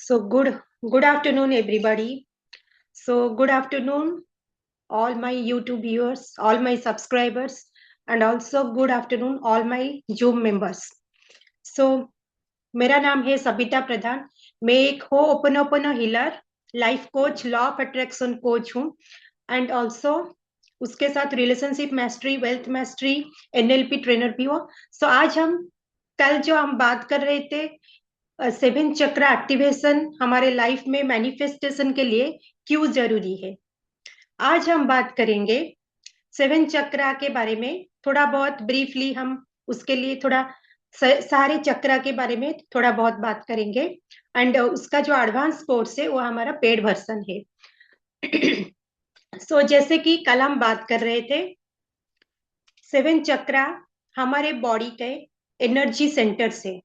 So good afternoon, everybody. So good afternoon, all my YouTube viewers, all my subscribers, and also good afternoon, all my Zoom members. So मेरा नाम है सबिता प्रधान. मैं एक हो open healer, life coach, law of attraction coach हूँ and also उसके साथ relationship मैस्ट्री, wealth मैस्ट्री, NLP trainer भी हो. सो आज कल जो हम बात कर रहे थे, सेवन चक्र एक्टिवेशन हमारे लाइफ में मैनिफेस्टेशन के लिए क्यों जरूरी है. आज हम बात करेंगे सेवन चक्र के बारे में. थोड़ा बहुत ब्रीफली हम उसके लिए थोड़ा सारे चक्र के बारे में थोड़ा बहुत बात करेंगे एंड उसका जो एडवांस कोर्स है वो हमारा पेड वर्जन है. सो जैसे कि कल हम बात कर रहे थे, सेवन चक्र हमारे बॉडी के एनर्जी सेंटर से,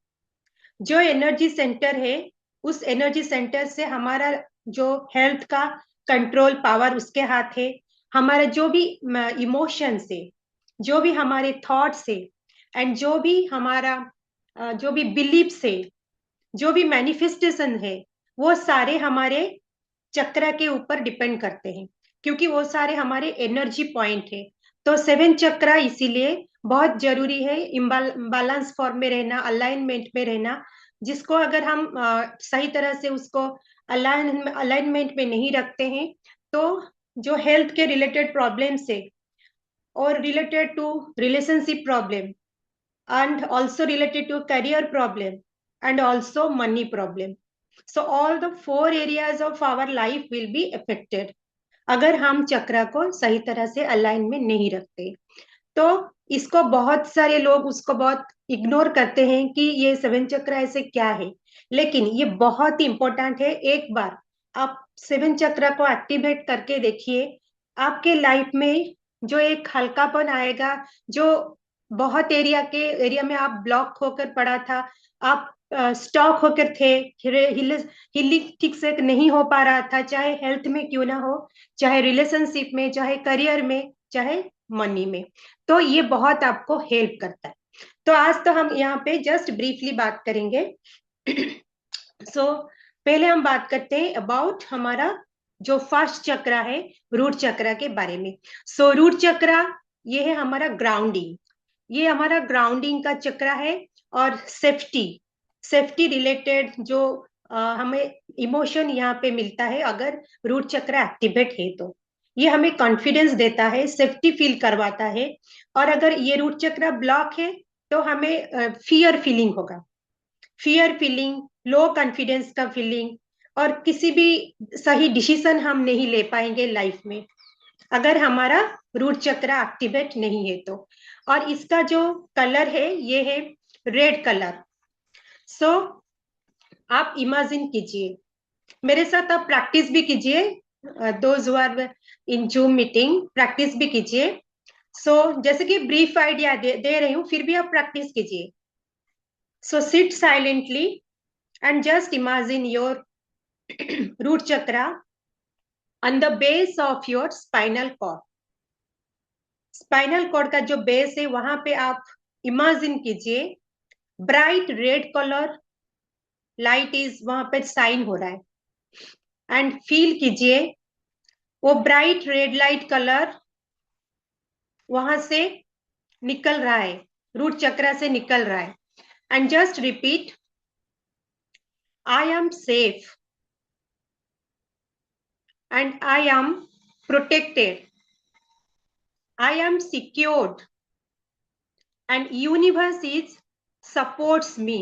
जो एनर्जी सेंटर है उस एनर्जी सेंटर से हमारा जो हेल्थ का कंट्रोल पावर उसके हाथ है. हमारा जो भी इमोशन से, जो भी हमारे थॉट से एंड जो भी हमारा जो भी बिलीफ से, जो भी मैनिफेस्टेशन है, वो सारे हमारे चक्र के ऊपर डिपेंड करते हैं, क्योंकि वो सारे हमारे एनर्जी पॉइंट है. तो सेवन चक्र इसीलिए बहुत जरूरी है, बैलेंस फॉर्म में रहना, अलाइनमेंट में रहना. जिसको अगर हम सही तरह से उसको अलाइनमेंट में नहीं रखते हैं, तो जो हेल्थ के रिलेटेड प्रॉब्लम से और related to relationship problem and also related to career problem and also money problem. So all the four areas of our life will be affected अगर हम चक्र को सही तरह से अलाइन में नहीं रखते. तो इसको बहुत सारे लोग उसको बहुत इग्नोर करते हैं कि ये सेवन चक्र ऐसे क्या है, लेकिन ये बहुत ही इंपॉर्टेंट है. एक बार आप सेवन चक्र को एक्टिवेट करके देखिए, आपके लाइफ में जो एक हल्कापन आएगा. जो बहुत एरिया में आप ब्लॉक होकर पड़ा था, आप स्टॉक होकर थे, हीलिंग ठीक से नहीं हो पा रहा था, चाहे हेल्थ में क्यों ना हो, चाहे रिलेशनशिप में, चाहे करियर में, चाहे मनी में. तो ये बहुत आपको हेल्प करता है. तो आज तो हम यहाँ पे जस्ट ब्रीफली बात करेंगे. सो पहले हम बात करते हैं अबाउट हमारा जो फर्स्ट चक्र है, रूट चक्र के बारे में. सो रूट चक्र ये है हमारा ग्राउंडिंग. ये हमारा ग्राउंडिंग का चक्र है और सेफ्टी रिलेटेड जो हमें इमोशन यहाँ पे मिलता है अगर रूट चक्र एक्टिवेट है, तो ये हमें कॉन्फिडेंस देता है, सेफ्टी फील करवाता है. और अगर ये रूट चक्र ब्लॉक है तो हमें फियर फीलिंग होगा, फियर फीलिंग, लो कॉन्फिडेंस का फीलिंग, और किसी भी सही डिसीजन हम नहीं ले पाएंगे लाइफ में अगर हमारा रूट चक्र एक्टिवेट नहीं है तो. और इसका जो कलर है ये है रेड कलर. सो आप इमेजिन कीजिए, मेरे साथ आप प्रैक्टिस भी कीजिए, those who are in Zoom meeting practice भी कीजिए. सो जैसे कि ब्रीफ आइडिया दे रही हूँ, फिर भी आप प्रैक्टिस कीजिए. So sit silently and just imagine your root chakra on the base of your spinal cord. Spinal cord का जो बेस है वहां पे आप इमेजिन कीजिए bright red colour light is वहां पे साइन हो रहा है. एंड फील कीजिए वो ब्राइट रेड लाइट कलर वहां से निकल रहा है, रूट चक्र से निकल रहा है. And just repeat, I am safe and I am protected, I am secured and universe is supports me.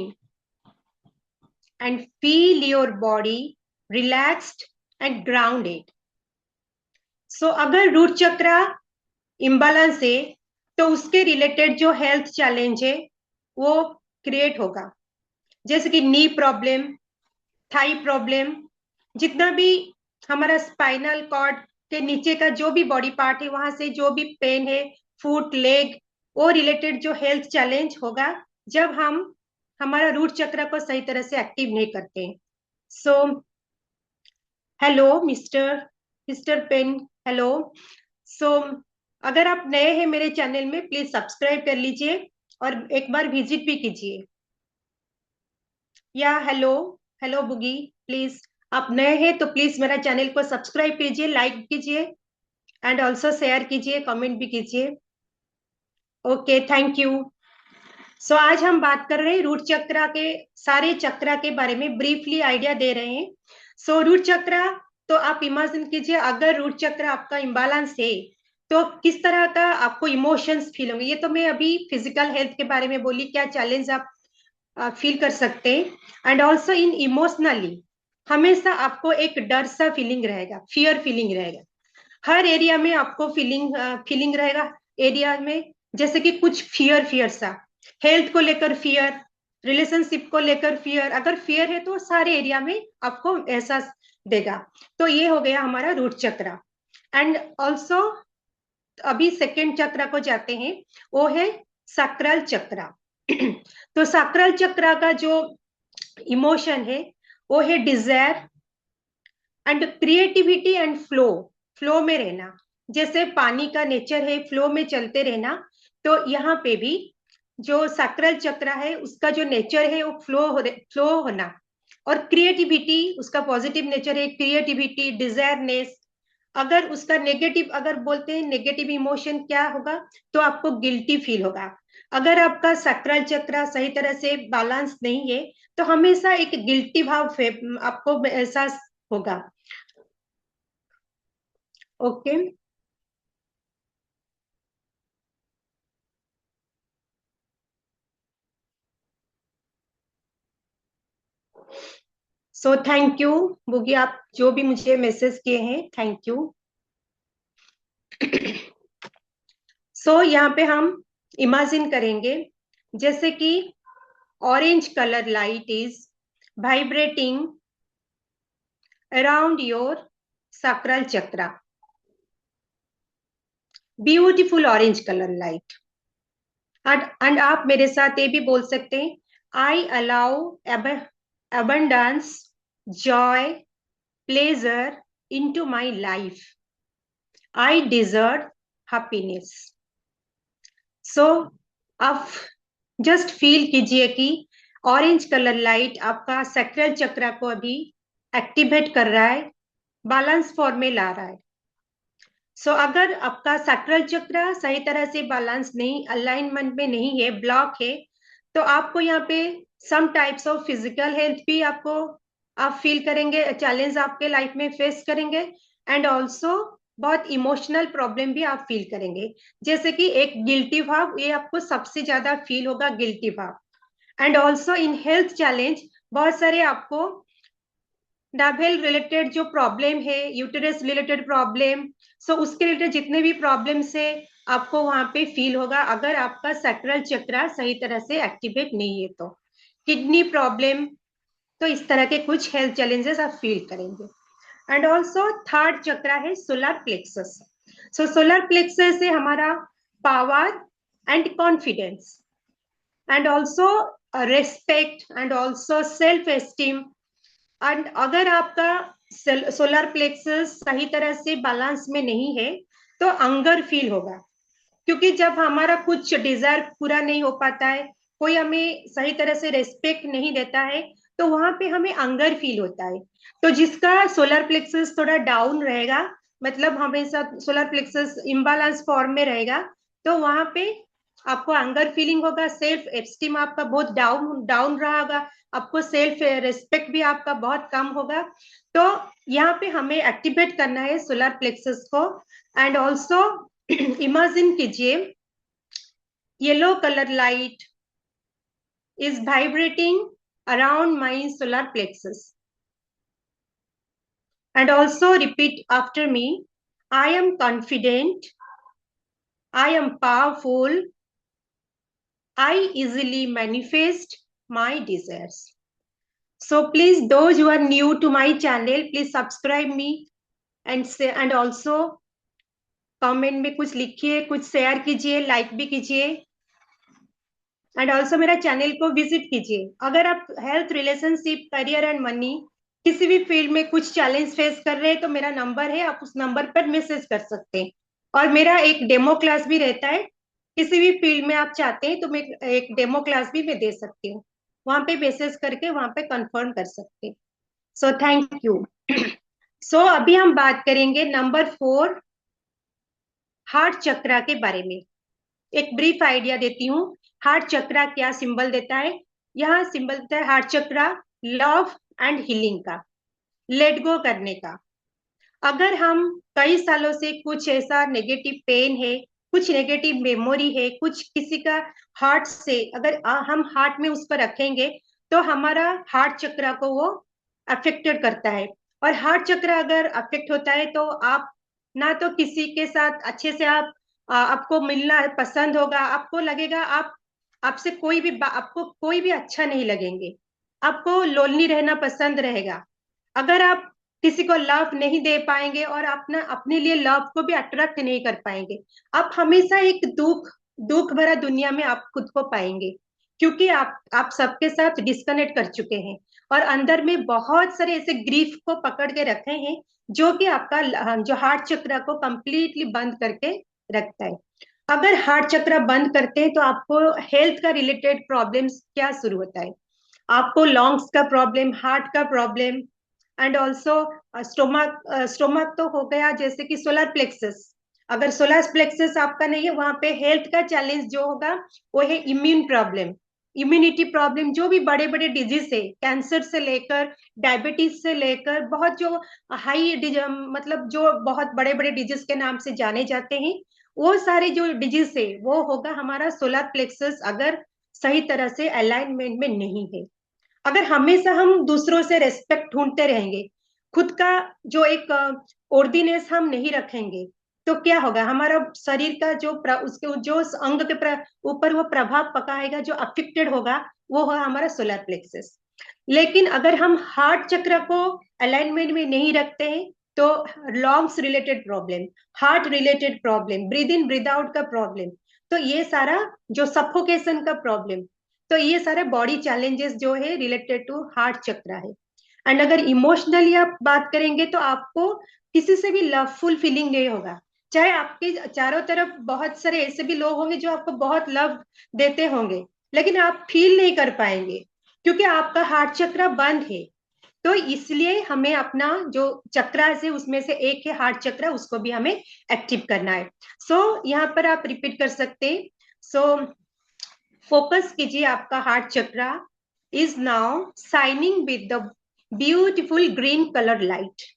And feel your body relaxed and grounded. So अगर रूट चक्र इम्बैलेंस है तो उसके रिलेटेड जो हेल्थ चैलेंज है वो create होगा, जैसे कि नी प्रॉब्लम, थाई प्रॉब्लम, जितना भी हमारा स्पाइनल कॉर्ड के नीचे का जो भी बॉडी पार्ट है वहां से जो भी पेन है, फुट, लेग, वो रिलेटेड जो हेल्थ चैलेंज होगा जब हम हमारा रूट चक्र को सही तरह से एक्टिव नहीं करते. So hello mister pen, hello. So अगर आप नए हैं मेरे चैनल में, प्लीज सब्सक्राइब कर लीजिए और एक बार विजिट भी कीजिए. या हेलो, हेलो बुगी, प्लीज आप नए हैं तो प्लीज मेरा चैनल को सब्सक्राइब कीजिए, लाइक कीजिए एंड ऑल्सो शेयर कीजिए, कमेंट भी कीजिए। Okay, thank you. सो आज हम बात कर रहे हैं रूट चक्रा के सारे चक्रा के बारे में, ब्रीफली आइडिया दे रहे हैं। सो रूट चक्रा, तो आप इमेजिन कीजिए अगर रूट चक्र आपका इम्बालांस है तो किस तरह का आपको इमोशंस फील होंगे। ये तो मैं अभी फिजिकल हेल्थ के बारे में बोली, क्या चैलेंज आप फील कर सकते हैं। एंड ऑल्सो इन इमोशनली हमेशा आपको एक डर सा फीलिंग रहेगा, फियर फीलिंग रहेगा। हर एरिया में आपको फीलिंग रहेगा एरिया में, जैसे कि कुछ फियर फियर सा, हेल्थ को लेकर फियर, रिलेशनशिप को लेकर फियर। अगर फियर है तो सारे एरिया में आपको एहसास देगा। तो ये हो गया हमारा रूट चक्रा। एंड ऑल्सो अभी सेकेंड चक्र को जाते हैं, वो है सक्रल चक्रा। तो सक्रल चक्रा का जो इमोशन है वो है desire and creativity and flow. Flow में रहना, जैसे पानी का नेचर है फ्लो में चलते रहना, तो यहाँ पे भी जो सक्रल चक्र है उसका जो नेचर है वो फ्लो होना। और क्रिएटिविटी उसका पॉजिटिव नेचर है, क्रिएटिविटी, डिजायरनेस। अगर उसका नेगेटिव अगर बोलते हैं, नेगेटिव इमोशन क्या होगा, तो आपको गिल्टी फील होगा। अगर आपका सक्रल चक्र सही तरह से बैलेंस नहीं है तो हमेशा एक गिल्टी भाव आपको एहसास होगा। ओके, सो थैंक यू बुगी, आप जो भी मुझे मैसेज किए हैं, थैंक यू। सो यहाँ पे हम इमेजिन करेंगे जैसे कि orange colour light is vibrating around your sacral chakra, beautiful orange colour light. And आप मेरे साथ ये भी बोल सकते हैं, I allow abundance, joy, pleasure into my life. I deserve happiness. So आप जस्ट फील कीजिए कि ऑरेंज कलर लाइट आपका सैक्रल चक्र को अभी एक्टिवेट कर रहा है, बैलेंस फॉर्म में ला रहा है। सो अगर आपका सैक्रल चक्र सही तरह से बैलेंस नहीं, अलाइनमेंट में नहीं है, ब्लॉक है, तो आपको यहाँ पे some types of physical health भी आपको आप फील करेंगे, चैलेंज आपके लाइफ में फेस करेंगे। एंड ऑल्सो बहुत इमोशनल प्रॉब्लम भी आप फील करेंगे, जैसे कि एक गिल्टी भाव, ये आपको सबसे ज्यादा फील होगा, गिल्टी भाव। And also in health challenge बहुत सारे आपको नाभेल रिलेटेड जो प्रॉब्लम है, यूटेरस रिलेटेड प्रॉब्लम, सो उसके रिलेटेड जितने भी प्रॉब्लम्स है आपको वहां पे फील होगा, अगर आपका सैक्रल चक्र सही तरह से एक्टिवेट नहीं है तो। किडनी प्रॉब्लम, तो इस तरह के कुछ हेल्थ चैलेंजेस आप फील करेंगे। एंड ऑल्सो थर्ड चक्र है सोलर प्लेक्सस। सो सोलर प्लेक्सस से हमारा power and confidence and also respect and also self esteem. And अगर आपका सोलर प्लेक्सस सही तरह से बैलेंस में नहीं है तो अंगर फील होगा, क्योंकि जब हमारा कुछ डिजायर पूरा नहीं हो पाता है, कोई हमें सही तरह से रेस्पेक्ट नहीं देता है, तो वहां पे हमें अंगर फील होता है। तो जिसका सोलर प्लेक्सस थोड़ा डाउन रहेगा, मतलब हमेशा सोलर प्लेक्सस इम्बालांस फॉर्म में रहेगा, तो वहां पे आपको अंगर फीलिंग होगा, सेल्फ एस्टीम आपका बहुत डाउन डाउन रहा होगा, आपको सेल्फ रेस्पेक्ट भी आपका बहुत कम होगा। तो यहाँ पे हमें एक्टिवेट करना है सोलर प्लेक्सस को। एंड ऑल्सो इमेजिन कीजिए yellow colour light is vibrating around my solar plexus. And also repeat after me, I am confident, I am powerful, I easily manifest my desires. So please, those who are new to my channel, please subscribe me and say, and also comment में कुछ लिखिए, कुछ share कीजिए, like भी कीजिए। And also मेरा channel को visit कीजिए। अगर आप health, relationship, career and money किसी भी फील्ड में कुछ चैलेंज फेस कर रहे हैं तो मेरा नंबर है, आप उस नंबर पर मैसेज कर सकते हैं। और मेरा एक डेमो क्लास भी रहता है, किसी भी फील्ड में आप चाहते हैं तो मैं एक डेमो क्लास भी मैं दे सकती हूँ। वहां पे बेसिस करके वहां पे कंफर्म कर सकते। So thank you. सो अभी हम बात करेंगे नंबर 4, हार्ट चक्रा के बारे में। एक ब्रीफ आइडिया देती हूँ। हार्ट चक्रा क्या सिंबल देता है? यहाँ सिंबल देता है heart chakra love and healing का, लेट गो करने का। अगर हम कई सालों से कुछ ऐसा नेगेटिव पेन है, कुछ नेगेटिव मेमोरी है, कुछ किसी का हार्ट से अगर हम हार्ट में उस पर रखेंगे तो हमारा हार्ट चक्रा को वो अफेक्टेड करता है। और हार्ट चक्र अगर अफेक्ट होता है तो आप ना तो किसी के साथ अच्छे से आपको मिलना पसंद होगा, आपको लगेगा आप आपसे आपको कोई भी अच्छा नहीं लगेंगे, आपको लोनली रहना पसंद रहेगा। अगर आप किसी को लव नहीं दे पाएंगे और अपना अपने लिए लव को भी अट्रैक्ट नहीं कर पाएंगे, आप हमेशा एक दुख दुख भरा दुनिया में आप खुद को पाएंगे, क्योंकि आप सबके साथ डिस्कनेक्ट कर चुके हैं और अंदर में बहुत सारे ऐसे ग्रीफ को पकड़ के रखे हैं जो कि आपका जो हार्ट चक्र को कंप्लीटली बंद करके रखता है। अगर हार्ट चक्र बंद करते हैं तो आपको हेल्थ का रिलेटेड प्रॉब्लम्स क्या शुरू होता है? आपको लंग्स का प्रॉब्लम, हार्ट का problem, and also stomach. Stomach तो हो गया, जैसे कि सोलर प्लेक्सस। अगर सोलर प्लेक्सस आपका नहीं है, वहां पे हेल्थ का चैलेंज जो होगा वो है इम्यून प्रॉब्लम, इम्यूनिटी प्रॉब्लम। जो भी बड़े बड़े डिजीज है, कैंसर से लेकर डायबिटीज से लेकर बहुत जो हाई मतलब जो बहुत बड़े बड़े डिजीज के नाम से जाने जाते हैं, वो सारे जो डिजीज है वो होगा हमारा सोलर प्लेक्सस अगर सही तरह से अलाइनमेंट में नहीं है। अगर हमेशा हम दूसरों से रेस्पेक्ट ढूंढते रहेंगे, खुद का जो एक ओर्डिनेस हम नहीं रखेंगे, तो क्या होगा? हमारा शरीर का उसके जो उस अंग के ऊपर वो प्रभाव पकाएगा, जो अफेक्टेड होगा वो होगा हमारा सोलर प्लेक्सस। लेकिन अगर हम हार्ट चक्र को अलाइनमेंट में नहीं रखते हैं तो lungs related problem, heart related problem, breathe in breathe out का प्रॉब्लम, तो ये सारा जो सफोकेशन का प्रॉब्लम, तो ये सारे बॉडी चैलेंजेस जो है रिलेटेड टू हार्ट चक्र है। एंड अगर इमोशनली आप बात करेंगे तो आपको किसी से भी लवफुल फीलिंग नहीं होगा। चाहे आपके चारों तरफ बहुत सारे ऐसे भी लोग होंगे जो आपको बहुत लव देते होंगे, लेकिन आप फील नहीं कर पाएंगे क्योंकि आपका हार्ट चक्र बंद है। तो इसलिए हमें अपना जो चक्र है उसमें से एक है हार्ट चक्र, उसको भी हमें एक्टिव करना है। यहाँ पर आप रिपीट कर सकते हैं। सो फोकस कीजिए, आपका हार्ट चक्र is now shining with the beautiful green colour light.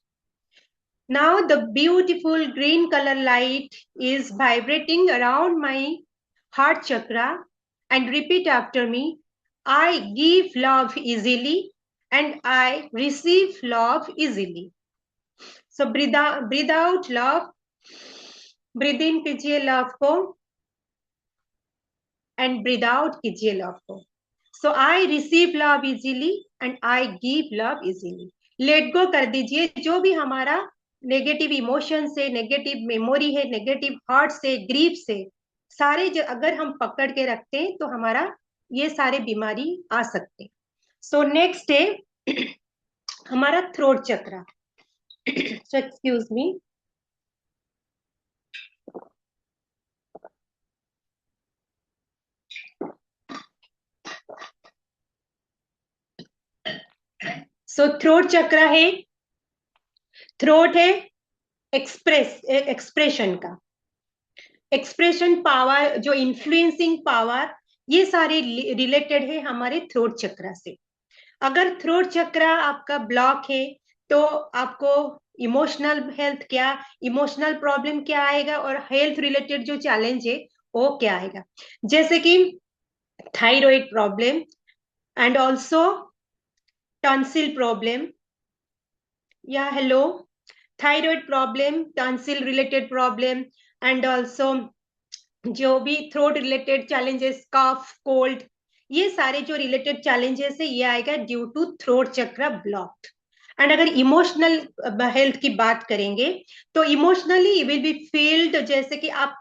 Now the beautiful green color light is vibrating around my heart chakra, and repeat after me. I give love easily and I receive love easily. So breathe out love, breathe in कीजिए love को and breathe out कीजिए love को. So I receive love easily and I give love easily. Let go कर दीजिए जो भी हमारा negative emotion से, नेगेटिव मेमोरी है, नेगेटिव हार्ट से, ग्रीफ से, सारे अगर हम पकड़ के रखते हैं तो हमारा ये सारे बीमारी आ सकते हैं। सो नेक्स्ट है हमारा थ्रोट चक्र। So excuse me. सो थ्रोट चक्र है, थ्रोट है एक्सप्रेशन का, एक्सप्रेशन पावर, जो इन्फ्लुएंसिंग पावर, ये सारे रिलेटेड है हमारे थ्रोट चक्र से। अगर थ्रोट चक्र आपका ब्लॉक है तो आपको इमोशनल हेल्थ क्या, इमोशनल प्रॉब्लम क्या आएगा और हेल्थ रिलेटेड जो चैलेंज है वो क्या आएगा, जैसे कि thyroid problem and also tonsil problem. या hello, thyroid problem, tonsil related problem, and also जो भी throat related challenges, cough, cold, ये सारे जो रिलेटेड चैलेंजेस है ये आएगा due to throat chakra blocked. And अगर इमोशनल हेल्थ की बात करेंगे तो इमोशनली विल बी फील्ड, जैसे कि आप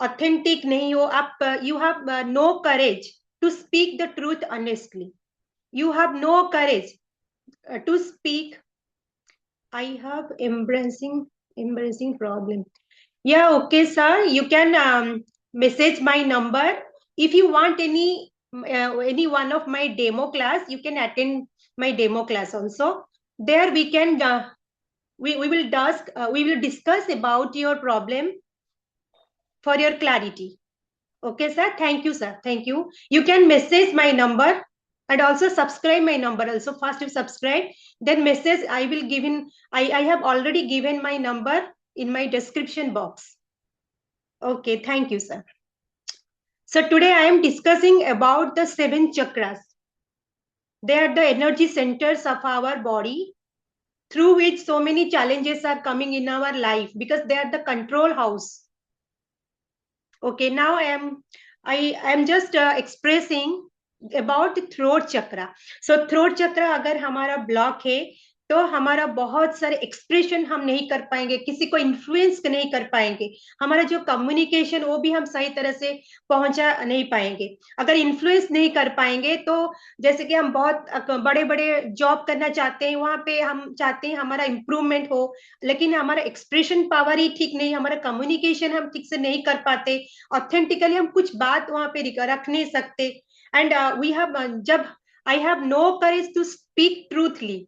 ऑथेंटिक नहीं हो, आप you have no courage to speak the truth honestly, you have no courage to speak. I have embracing problem. Yeah, okay, sir. You can message my number if you want any any one of my demo class, you can attend my demo class also. There we can we will discuss about your problem for your clarity. Okay, sir. Thank you, sir. Thank you. You can message my number and also subscribe my number. Also, first you subscribe, then message. I will give in. I have already given my number in my description box. Okay, thank you, sir. So today I am discussing about the 7 chakras. They are the energy centers of our body through which so many challenges are coming in our life because they are the control house. Okay, now I am just expressing about the throat chakra. So throat chakra अगर हमारा block है तो हमारा बहुत सारे expression हम नहीं कर पाएंगे, किसी को इन्फ्लुएंस नहीं कर पाएंगे, हमारा जो कम्युनिकेशन वो भी हम सही तरह से पहुंचा नहीं पाएंगे. अगर इन्फ्लुएंस नहीं कर पाएंगे तो जैसे कि हम बहुत बड़े बड़े जॉब करना चाहते हैं, वहां पे हम चाहते हैं हमारा इम्प्रूवमेंट हो, लेकिन हमारा एक्सप्रेशन पावर ही ठीक नहीं, हमारा कम्युनिकेशन हम ठीक से नहीं कर पाते, ऑथेंटिकली हम कुछ बात वहां पे रख नहीं सकते. एंड वी हैव जब I have no courage to speak truthfully,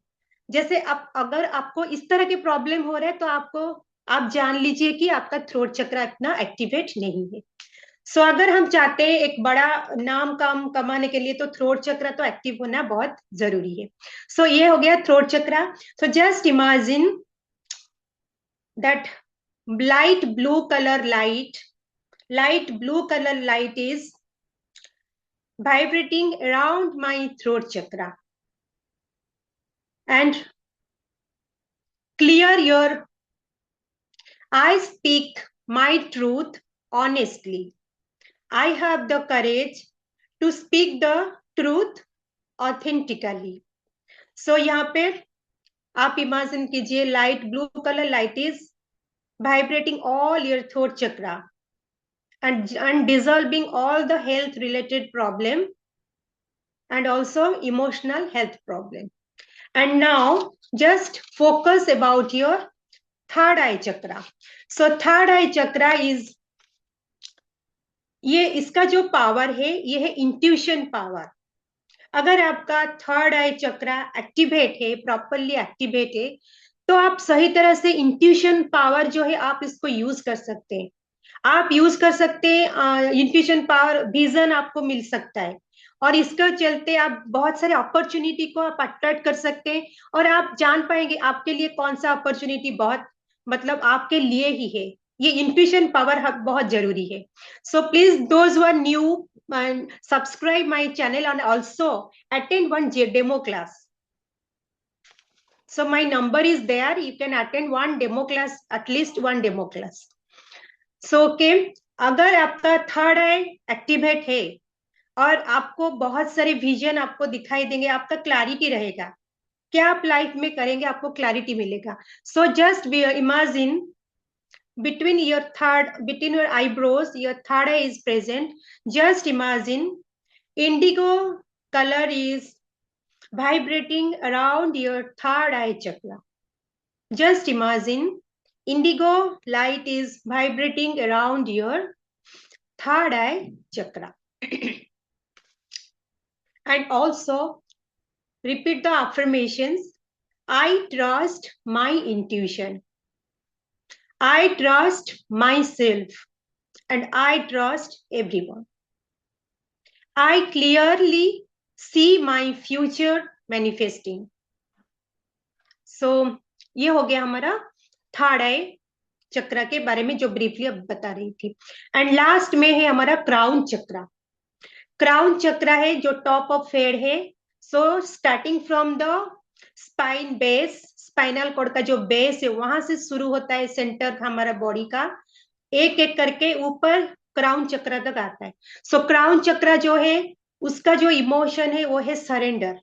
जैसे आप अगर आपको इस तरह के प्रॉब्लम हो रहे हैं तो आप जान लीजिए कि आपका थ्रोट चक्र इतना एक्टिवेट नहीं है. सो अगर हम चाहते हैं एक बड़ा नाम काम कमाने के लिए तो थ्रोट चक्र तो एक्टिव होना बहुत जरूरी है. सो ये हो गया थ्रोट चक्र. So just imagine that light blue color light is vibrating around my throat chakra. And clear your, I speak my truth honestly. I have the courage to speak the truth authentically. So यहाँ पे आप imagine कीजिए light blue colour light is vibrating all your throat chakra and dissolving all the health related problem and also emotional health problem. And now just focus about your third eye chakra. So third eye chakra is, ये इसका जो power है ये है intuition power. अगर आपका third आई चक्रा activate है, properly activate है, तो आप सही तरह से इंट्यूशन पावर जो है आप इसको यूज कर सकते हैं. आप यूज कर सकते हैं इंट्यूशन पावर, विजन आपको मिल सकता है और इसके चलते आप बहुत सारे अपॉर्चुनिटी को आप अट्रैक्ट कर सकते हैं और आप जान पाएंगे आपके लिए कौन सा अपॉर्चुनिटी बहुत मतलब आपके लिए ही है. ये इंट्यूशन पावर बहुत जरूरी है. So please those who are new and subscribe my channel and also attend one demo class. So my number is there, you can attend one demo class, at least one demo class. So okay, अगर आपका third आई activate है और आपको बहुत सारे vision आपको दिखाई देंगे, आपका क्लैरिटी रहेगा, क्या आप लाइफ में करेंगे आपको क्लैरिटी मिलेगा. So just imagine between your eyebrows, your third eye is present. Just imagine indigo color is vibrating around your third eye chakra. Just imagine indigo light is vibrating around your third eye chakra. And also repeat the affirmations. I trust my intuition. I trust myself and I trust everyone. I clearly see my future manifesting. So ये हो गया हमारा third आई चक्र के बारे में जो briefly अब बता रही थी. एंड लास्ट में है हमारा क्राउन चक्र. क्राउन चक्र है जो टॉप ऑफ हेड है. So starting from the spine base, spinal cord का जो बेस है वहां से शुरू होता है सेंटर हमारा बॉडी का, एक एक करके ऊपर क्राउन चक्र तक आता है. सो क्राउन चक्र जो है उसका जो इमोशन है वो है surrender,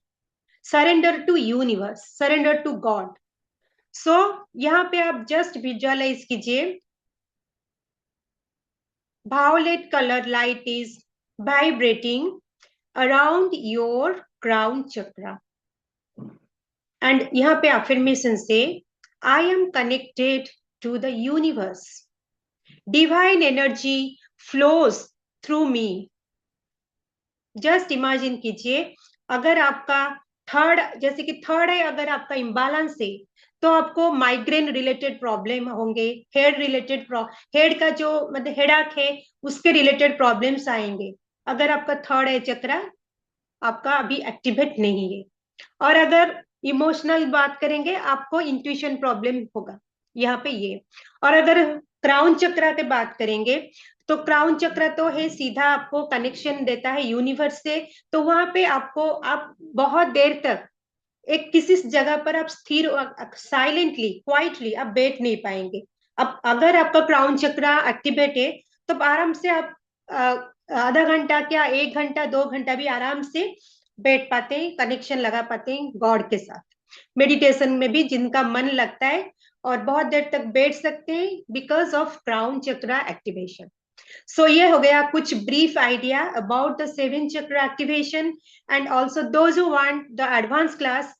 surrender to universe, surrender to God. So यहाँ पे आप जस्ट विजुअलाइज कीजिए, violet colour light is vibrating around your crown chakra. And यहाँ पे अफर्मेशन से I am connected to the universe, divine energy flows through me, just imagine कीजिए, अगर आपका थर्ड, जैसे कि थर्ड है, अगर आपका इम्बालांस है तो आपको माइग्रेन रिलेटेड प्रॉब्लम होंगे, हेड रिलेटेड, हेड का जो मतलब हेडाक है उसके रिलेटेड प्रॉब्लम्स आएंगे, अगर आपका थर्ड है चक्रा आपका अभी एक्टिवेट नहीं है। और अगर इमोशनल बात करेंगे, आपको इंट्यूशन प्रॉब्लम होगा यहाँ पे ये। और अगर क्राउन चक्रा की बात करेंगे, तो क्राउन चक्र तो है सीधा आपको कनेक्शन देता है यूनिवर्स से, तो वहां पे आपको, आप बहुत देर तक एक किसी जगह पर आप स्थिर, साइलेंटली क्वाइटली आप बैठ नहीं पाएंगे। अब अगर आपका क्राउन चक्र एक्टिवेट है तो आराम से आप आधा घंटा क्या, 1 घंटा 2 घंटा भी आराम से बैठ पाते हैं, कनेक्शन लगा पाते हैं गॉड के साथ। मेडिटेशन में भी जिनका मन लगता है और बहुत देर तक बैठ सकते हैं because of crown chakra activation. So ये हो गया कुछ brief idea about the seven chakra activation. And also those who want the advance class,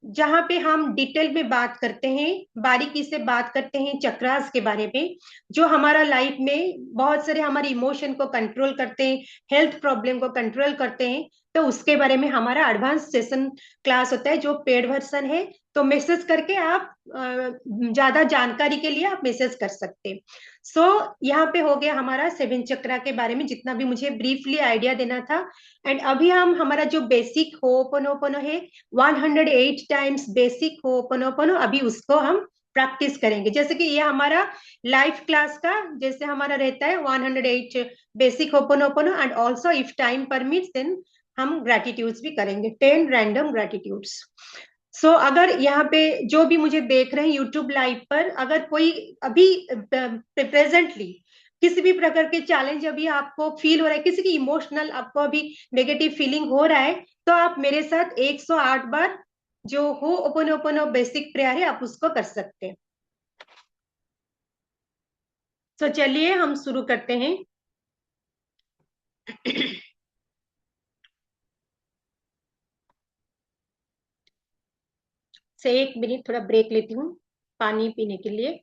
जहां पे हम डिटेल में बात करते हैं, बारीकी से बात करते हैं चक्रास के बारे में, जो हमारा लाइफ में बहुत सारे हमारे इमोशन को कंट्रोल करते हैं, हेल्थ प्रॉब्लम को कंट्रोल करते हैं, तो उसके बारे में हमारा एडवांस सेशन क्लास होता है जो पेड वर्सन है। तो मैसेज करके आप ज्यादा जानकारी के लिए आप मैसेज कर सकते हैं। सो यहाँ पे हो गया हमारा सेवन चक्रा के बारे में जितना भी मुझे ब्रीफली आइडिया देना था। एंड अभी हम हमारा जो बेसिक होपोनोपोनो है, 108 टाइम्स बेसिक होपोनोपोनो, अभी उसको हम प्रैक्टिस करेंगे। जैसे कि ये हमारा लाइव क्लास का जैसे हमारा रहता है 108 basic ho'oponopono, and also if time permits then हम ग्रेटिट्यूड्स भी करेंगे, 10 रैंडम ग्रेटिट्यूड्स। सो अगर यहाँ पे जो भी मुझे देख रहे हैं यूट्यूब लाइव पर, अगर कोई अभी प्रेजेंटली किसी भी प्रकार के चैलेंज अभी आपको फील हो रहा है, किसी की इमोशनल आपको अभी नेगेटिव फीलिंग हो रहा है, तो आप मेरे साथ 108 बार जो हो ओपन ओपन बेसिक प्रेयर है आप उसको कर सकते हैं। तो चलिए हम शुरू करते हैं। से 1 मिनट थोड़ा ब्रेक लेती हूँ पानी पीने के लिए।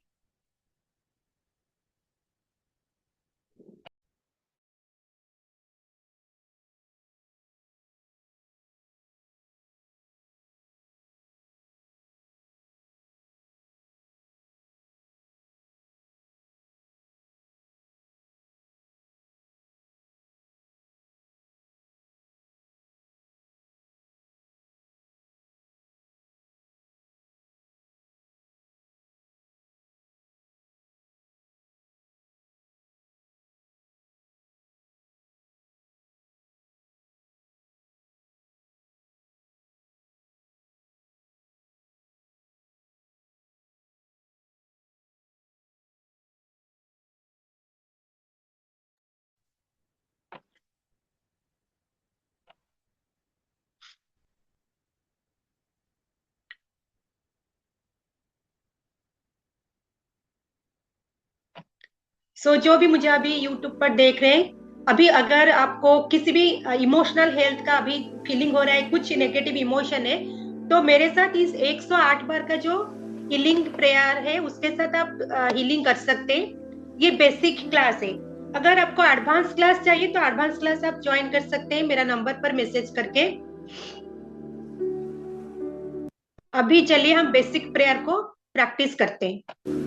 जो भी मुझे अभी यूट्यूब पर देख रहे हैं, अभी अगर आपको किसी भी इमोशनल हेल्थ का अभी फीलिंग हो रहा है, कुछ नेगेटिव इमोशन है, तो मेरे साथ इस 108 बार का जो हीलिंग प्रेयर है उसके साथ आप हीलिंग कर सकते हैं। ये बेसिक क्लास है। अगर आपको एडवांस क्लास चाहिए तो एडवांस क्लास आप ज्वाइन कर सकते हैं मेरा नंबर पर मैसेज करके। अभी चलिए हम बेसिक प्रेयर को प्रैक्टिस करते हैं।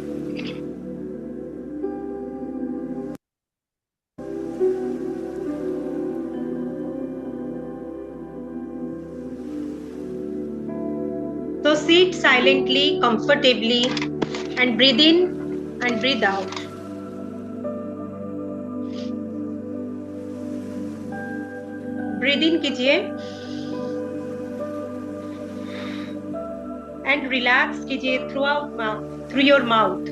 So sit silently, comfortably, and breathe in and breathe out. Breathe in कीजिए and relax कीजिए through your mouth.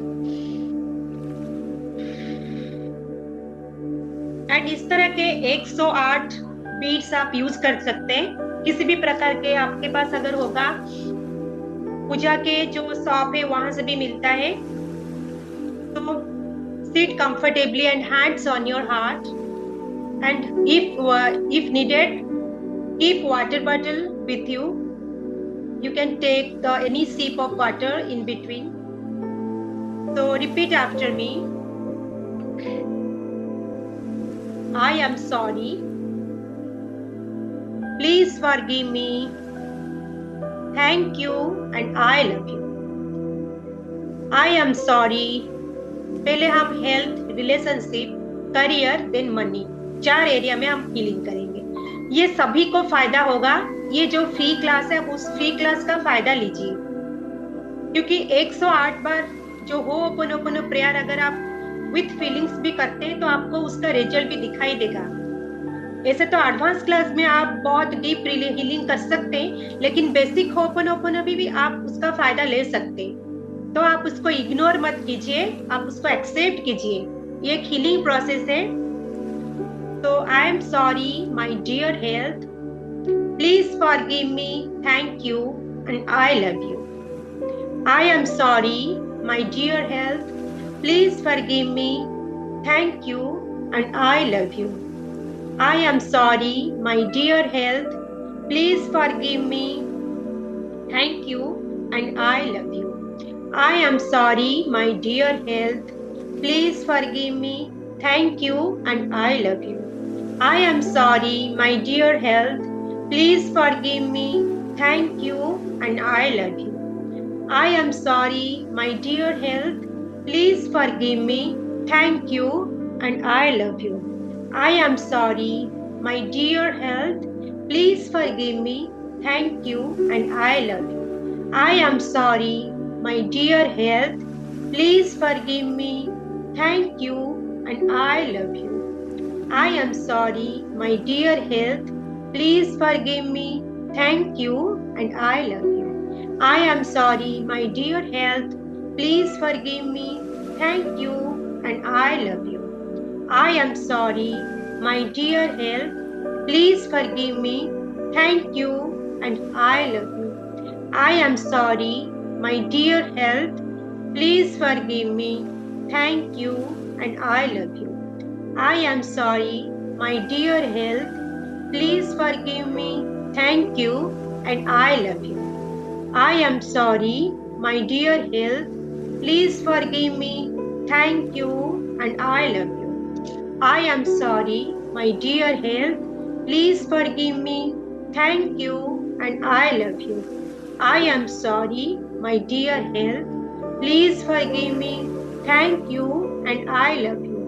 And इस तरह के 108 बीट्स आप यूज कर सकते हैं किसी भी प्रकार के, आपके पास अगर होगा पूजा के जो शॉप है वहां से भी मिलता है। तो sit comfortably and hands on your heart, and if needed keep water bottle with you. You can take any sip of water in between. So repeat after me. I am sorry Please forgive me. Thank you and I love you. I am sorry. पहले हम health, relationship, career, then money, 4 area में हम healing करेंगे. ये सभी को फायदा होगा. ये जो फ्री क्लास है उस फ्री क्लास का फायदा लीजिए, क्योंकि 108 बार जो होपोनोपोनो प्रेयर अगर आप विथ फीलिंग्स भी करते हैं तो आपको उसका रिजल्ट भी दिखाई देगा. ऐसे तो एडवांस क्लास में आप बहुत डीप हीलिंग कर सकते हैं, लेकिन बेसिक होपोनोपोनो भी आप उसका फायदा ले सकते हैं. तो आप उसको इग्नोर मत कीजिए, आप उसको एक्सेप्ट कीजिए. ये एक हीलिंग प्रोसेस है. तो I am sorry my dear health, please forgive me, thank you and I love you. I am sorry my dear health, please forgive me, thank you and I love you. I am sorry, my dear health. Please forgive me. Thank you, and I love you. I am sorry, my dear health. Please forgive me. Thank you, and I love you. I am sorry, my dear health. Please forgive me. Thank you, and I love you. I am sorry, my dear health. Please forgive me. Thank you, and I love you. I am sorry, my dear health. Please forgive me. Thank you, and I love you. I am sorry, my dear health. Please forgive me. Thank you, and I love you. I am sorry, my dear health. Please forgive me. Thank you, and I love you. I am sorry, my dear health. Please forgive me. Thank you, and I love you. I am sorry, my dear health. Please forgive me. Thank you, and I love you. I am sorry, my dear health. Please forgive me. Thank you, and I love you. I am sorry, my dear health. Please forgive me. Thank you, and I love you. I am sorry, my dear health. Please forgive me. Thank you, and I love you. I am sorry, my dear health. Please forgive me. Thank you, and I love you. I am sorry, my dear health. Please forgive me. Thank you, and I love you.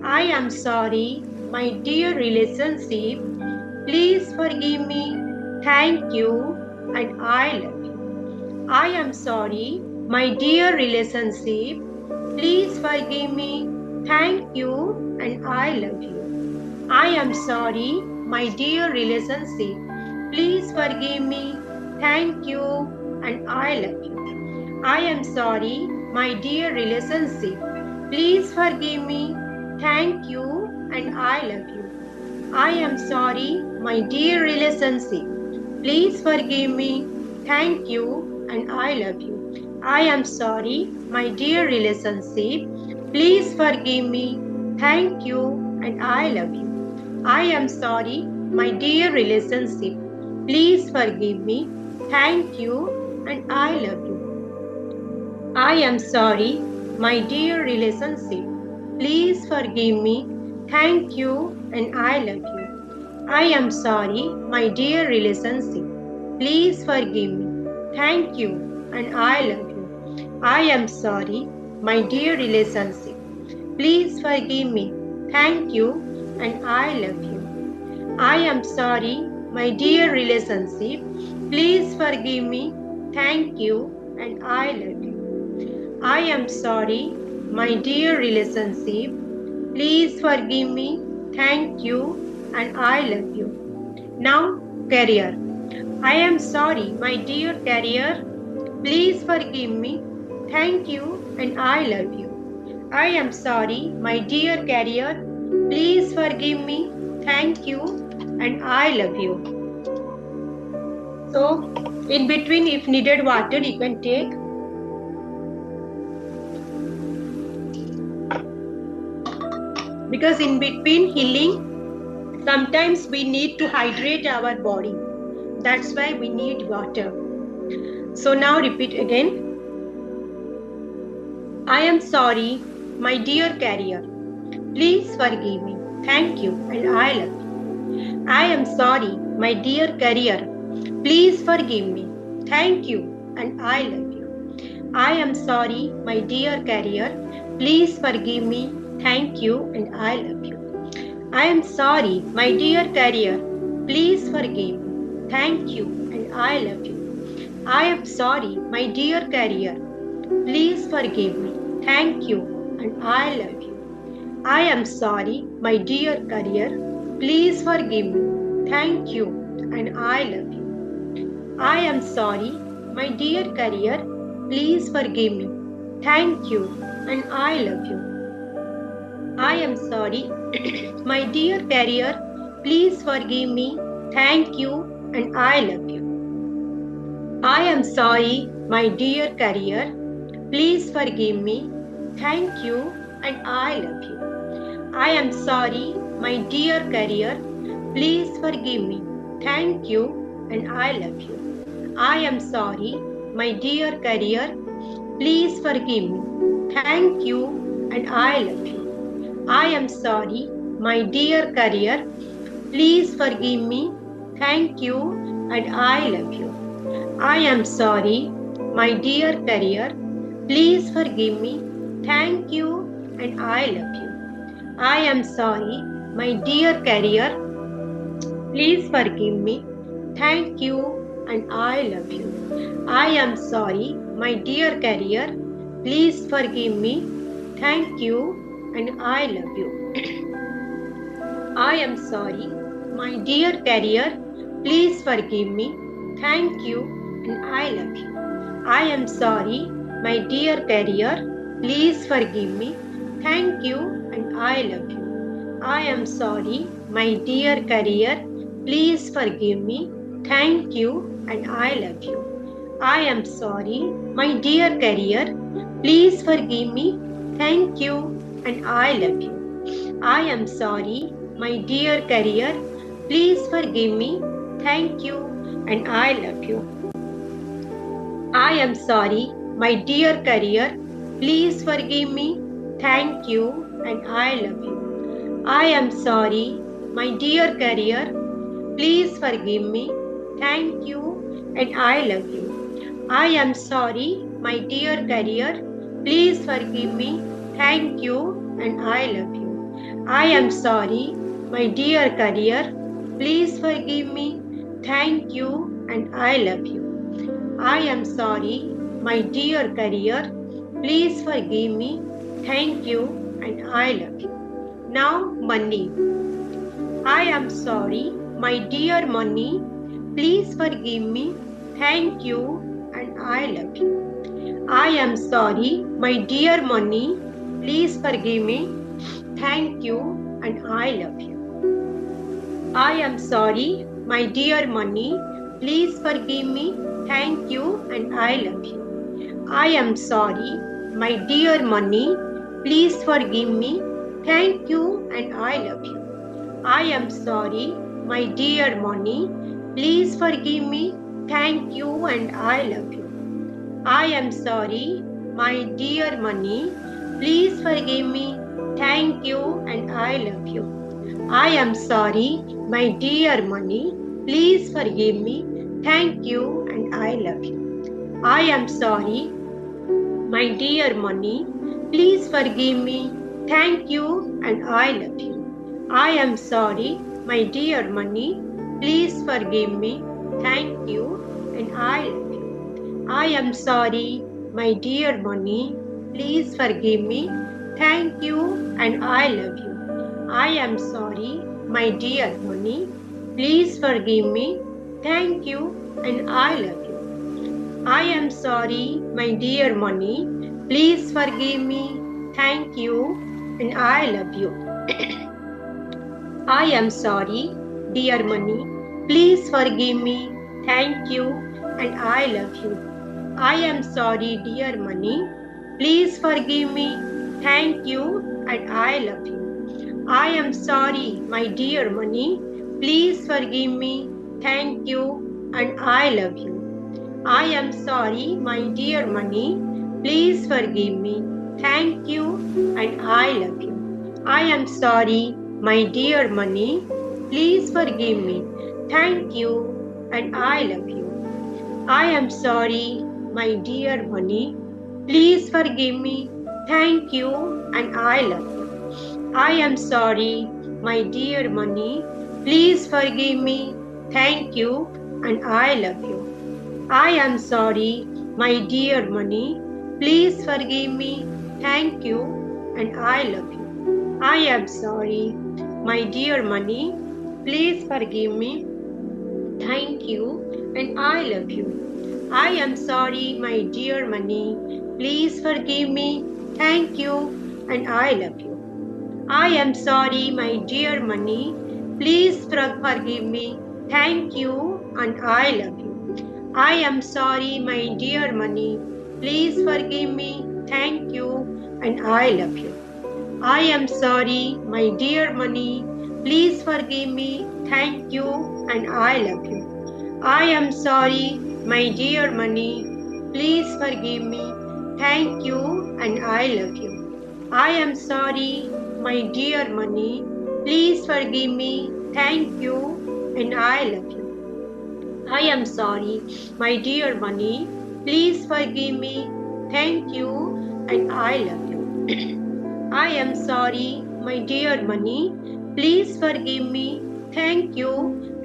I am sorry, my dear relationship. Please forgive me. Thank you, and I love you. I am sorry, my dear relationship. Please forgive me. Thank you, and I love you. I am sorry, my dear relationship. Please forgive me. Thank you, and I love you. I am sorry, my dear relationship. Please forgive me. Thank you, and I love you. I am sorry, my dear relationship. Please forgive me. Thank you, and I love you. I am sorry, my dear relationship. Please forgive me. Thank you, and I love you. I am sorry, my dear relationship. Please forgive me. Thank you, and I love you. I am sorry, my dear relationship. Please forgive me. Thank you, and I love you. I am sorry, my dear relationship. Please forgive me. Thank you, and I love you. I am sorry, my dear relationship. Please forgive me. Thank you, and I love you. I am sorry, my dear relationship. Please forgive me. Thank you, and I love you. I am sorry, my dear relationship. Please forgive me. Thank you, and I love you. Now, career. I am sorry, my dear career. Please forgive me. Thank you, and I love you. I am sorry, my dear career. Please forgive me. Thank you, and I love you. So, in between, if needed water, you can take. Because in between healing, sometimes we need to hydrate our body. That's why we need water. So now repeat again. I am sorry, my dear career. Please forgive me. Thank you, and I love you. I am sorry, my dear career, please forgive me. Thank you, and I love you. I am sorry, my dear career, please forgive me. Thank you, and I love you. I am sorry, my dear career, please forgive me. Thank you, and I love you. I am sorry, my dear career, please forgive me. Thank you, and I love you. I am sorry, my dear career. Please forgive me. Thank you, and I love you. I am sorry, my dear career. Please forgive me. Thank you, and I love you. I am sorry, my dear career. Please forgive me. Thank you, and I love you. I am sorry, my dear career. Please forgive me. Thank you, and I love you. I am sorry, my dear career. Please forgive me. Thank you, and I love you. I am sorry, my dear career. Please forgive me. Thank you, and I love you. I am sorry, my dear career. Please forgive me. Thank you, and I love you. I am sorry, my dear career. Please forgive me. Thank you, and I love you. I am sorry, my dear career. Please forgive me. Thank you, and I love you. I am sorry, my dear career. Please forgive me. Thank you, and I love you. I am sorry, my dear career. Please forgive me. Thank you, and I love you. I am sorry, my dear career. Please forgive me. Thank you, and I love you. I am sorry, my dear career. Please forgive me. Thank you, and I love you. I am sorry, my dear career. Please forgive me. Thank you, and I love you. I am sorry, my dear career. Please forgive me. Thank you, and I love you. I am sorry, my dear career. Please forgive me. Thank you, and I love you. I am sorry, my dear career. Please forgive me. Thank you, and I love you. I am sorry, my dear career. Please forgive me. Thank you, and I love you. I am sorry, my dear career. Please forgive me. Thank you, and I love you. I am sorry, my dear career. Please forgive me. Thank you, and I love you. Now, money. I am sorry, my dear money. Please forgive me. Thank you, and I love you. I am sorry, my dear money. Please forgive me. Thank you, and I love you. I am sorry, my dear money. Please forgive me. Thank you, and I love you. I am sorry, my dear money. Please forgive me. Thank you, and I love you. I am sorry, my dear money. Please forgive me. Thank you, and I love you. I am sorry, my dear money. Please forgive me. Thank you, and I love you. I am sorry, my dear money. Please forgive me. Thank you, and I love you. I am sorry, my dear money. Please forgive me. Thank you, and I love you. I am sorry, my dear money. Please forgive me. Thank you, and I love you. I am sorry, my dear money. Please forgive me. Thank you, and I love you. I am sorry, my dear money. Please forgive me. Thank you, and I love you. I am sorry, my dear money. Please forgive me. Thank you, and I love you. I am sorry, dear money. Please forgive me. Thank you, and I love you. I am sorry, dear money. Please forgive me. Thank you, and I love you. I am sorry, my dear money. Please forgive me. Thank you, and I love you. I am sorry, my dear money. Please forgive me. Thank you, and I love you. I am sorry, my dear money. Please forgive me. Thank you, and I love you. I am sorry, my dear money. Please forgive me. Thank you, and I love you. I am sorry, my dear money. Please forgive me. Thank you, and I love you. I am sorry, my dear money. Please forgive me. Thank you, and I love you. I am sorry, my dear money. Please forgive me. Thank you, and I love you. I am sorry, my dear money. Please forgive me. Thank you, and I love you. I am sorry, my dear money. Please forgive me. Thank you, and I love you. I am sorry, my dear money. Please forgive me. Thank you, and I love you. I am sorry, my dear money. Please forgive me. Thank you, and I love you. I am sorry, my dear money. Please forgive me. Thank you, and I love you. I am sorry, my dear money. Please forgive me. Thank you, and I love you. I am sorry, my dear money. Please forgive me. Thank you, and I love you. I am sorry, my dear money. Please forgive me. Thank you,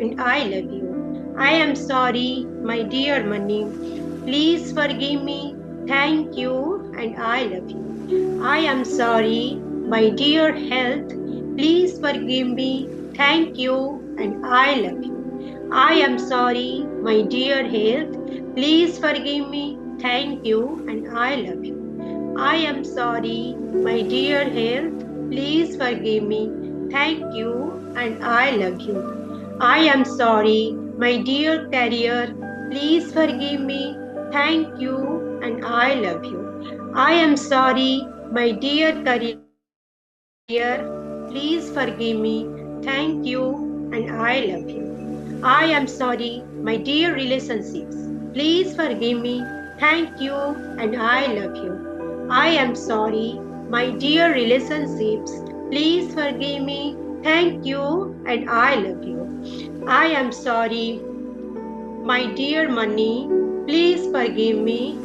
and I love you. I am sorry, my dear money. Please forgive me. Thank you, and I love you. I am sorry, my dear health. Please forgive me. Thank you, and I love you. I am sorry, my dear health. Please forgive me. Thank you, and I love you. I am sorry, my dear health. Please forgive me. Thank you, and I love you. I am sorry, my dear career. Please forgive me. Thank you, and I love you. I am sorry, my dear career. Please forgive me. Thank you, and I love you. I am sorry, my dear relationships. Please forgive me. Thank you, and I love you. I am sorry, my dear relationships. Please forgive me. Thank you, and I love you. I am sorry, my dear money. Please forgive me.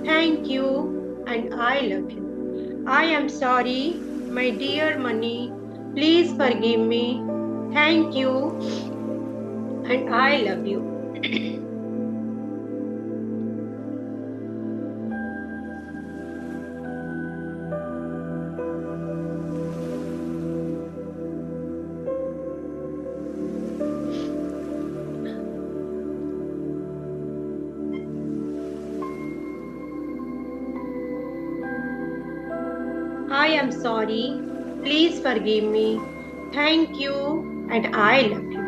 Thank you, and I love you. I am sorry, my dear money. Please forgive me. Thank you, and I love you. I am sorry. Please forgive me. Thank you, and I love you.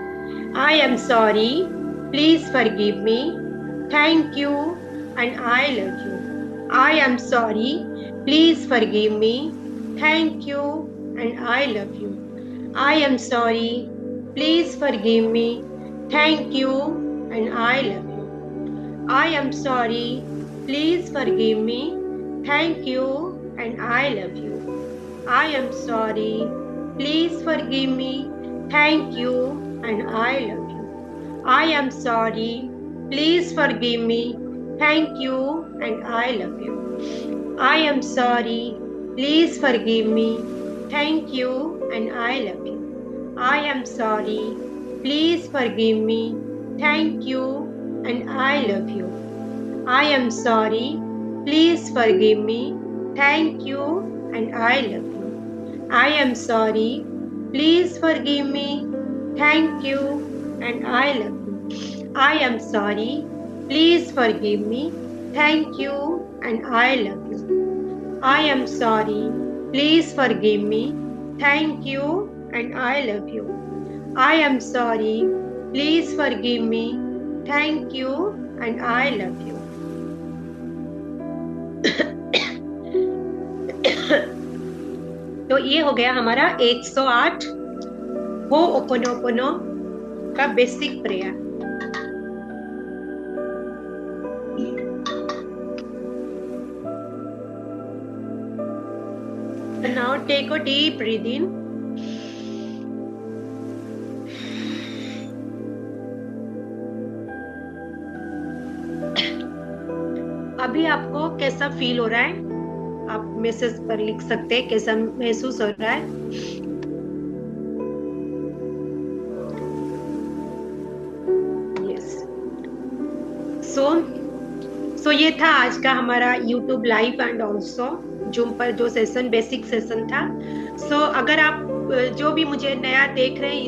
I am sorry. Please forgive me. Thank you, and I love you. I am sorry. Please forgive me. Thank you, and I love you. I am sorry. Please forgive me. Thank you, and I love you. I am sorry. Please forgive me. Thank you, and I love you. I am sorry. Please forgive me. Thank you, and I love you. I am sorry. Please forgive me. Thank you, and I love you. I am sorry. Please forgive me. Thank you, and I love you. I am sorry. Please forgive me. Thank you, and I love you. I am sorry. Please forgive me. Thank you, and I love you. I am sorry. Please forgive me. Thank you, and I love you. I am sorry. Please forgive me. Thank you, and I love you. I am sorry. Please forgive me. Thank you, and I love you. I am sorry. Please forgive me. Thank you, and I love you. तो ये हो गया हमारा 108 हो'ओपोनोपोनो का basic prayer. Now take a deep breath in. अभी आपको कैसा feel हो रहा है? आप मैसेज पर लिख सकते हैं कैसा महसूस हो रहा है। यस। सो ये था आज का हमारा YouTube live and also zoom पर जो सेशन, बेसिक सेशन था। अगर आप जो भी मुझे नया देख रहे हैं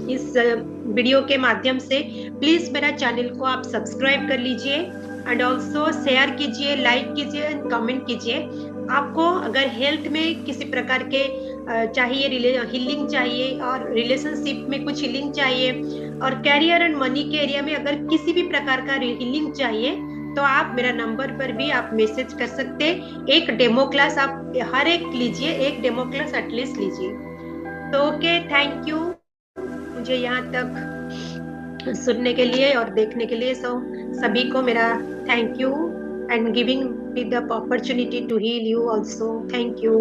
इस वीडियो के माध्यम से, प्लीज मेरा चैनल को आप सब्सक्राइब कर लीजिए एंड ऑल्सो शेयर कीजिए, लाइक कीजिए एंड कमेंट कीजिए। आपको अगर हेल्थ में किसी प्रकार के चाहिए, हीलिंग चाहिए और रिलेशनशिप में कुछ हीलिंग चाहिए और कैरियर एंड मनी के एरिया में अगर किसी भी प्रकार का हीलिंग चाहिए, तो आप मेरा नंबर पर भी आप मैसेज कर सकते हैं। एक डेमो क्लास आप हर एक लीजिए, एक डेमो क्लास एटलीस्ट लीजिए। तो ओके, थैंक यू मुझे यहाँ तक सुनने के लिए और देखने के लिए। सभी को मेरा thank you and giving me the opportunity to heal you also. Thank you.